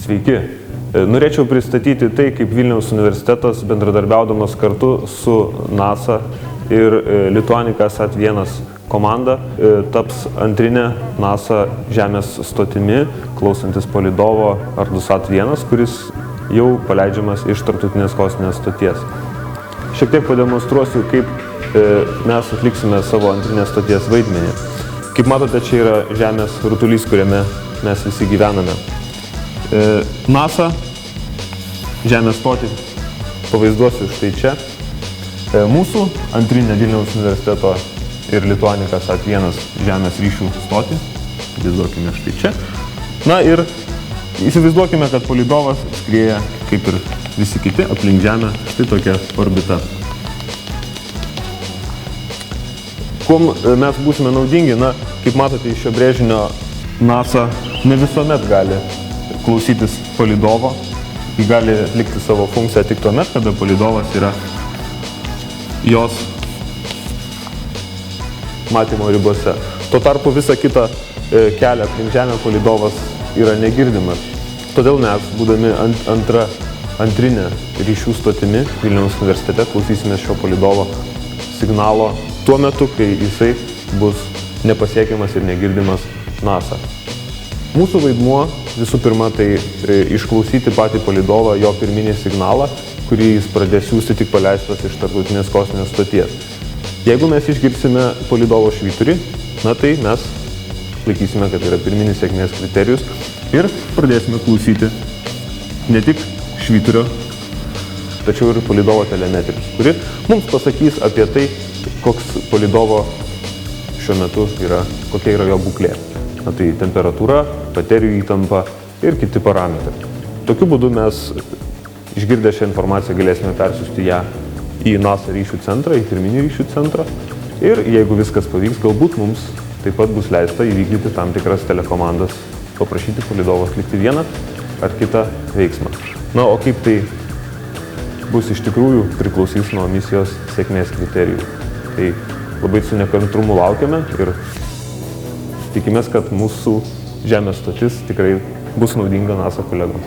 Sveiki. Norėčiau pristatyti tai, kaip Vilniaus universitetas bendradarbiaudamas kartu su NASA ir Lituanica Sat1 komanda taps antrinė NASA Žemės stotimi, klausantis palydovo ArduSat-1, kuris jau paleidžiamas iš tarptautinės kosminės stoties. Šiek tiek pademonstruosiu, kaip mes atliksime savo antrinės stoties vaidmenį. Kaip matote, čia yra Žemės rutulys, kuriame mes visi gyvename. NASA Žemės stotį pavaizduosiu štai čia. Mūsų antrinė Vilniaus universiteto ir Lituanica Sat1 Žemės ryšių stotį. Įsivaizduokime štai čia. Na ir įsivaizduokime, kad palydovas skrieja, kaip ir visi kiti, aplink Žemę, štai tokia orbita. Kuom mes būsime naudingi? Na, kaip matote iš šio brėžinio, NASA ne visuomet gali klausytis palydovo. Ji gali atlikti savo funkciją tik tuomet, kada palydovas yra jos matymo ribose. Tuo tarpu visą kitą kelią aplink Žemę palydovas yra negirdimas. Todėl mes, būdami antrinė ryšių stotimi Vilniaus universitete, klausysime šio palydovo signalo tuo metu, kai jisai bus nepasiekiamas ir negirdimas NASA. Mūsų vaidmuo visų pirma tai išklausyti patį palydovą, jo pirminį signalą, kurį jis pradės siųsti tik paleistas iš tarptautinės kosminės stoties. Jeigu mes išgirsime palydovo švyturį, na tai mes laikysime, kad tai yra pirminis sėkmės kriterijus ir pradėsime klausyti ne tik švyturio, tačiau ir palydovo telemetrijos, kuri mums pasakys apie tai, koks palydovo šiuo metu yra, kokia yra jo būklė. Na, tai temperatūra, baterijų įtampa ir kiti parametrai. Tokiu būdu mes, išgirdę šią informaciją, galėsime persiųsti ją į NASA ryšių centrą, į pirminį ryšių centrą. Ir jeigu viskas pavyks, galbūt mums taip pat bus leista įvykdyti tam tikras telekomandas, paprašyti palydovo atlikti vieną ar kitą veiksmą. Na, o kaip tai bus iš tikrųjų, priklausys nuo misijos sėkmės kriterijų. Tai labai su nekantrumu laukiame ir tikimės, kad mūsų Žemės stotis tikrai bus naudinga NASA kolegoms.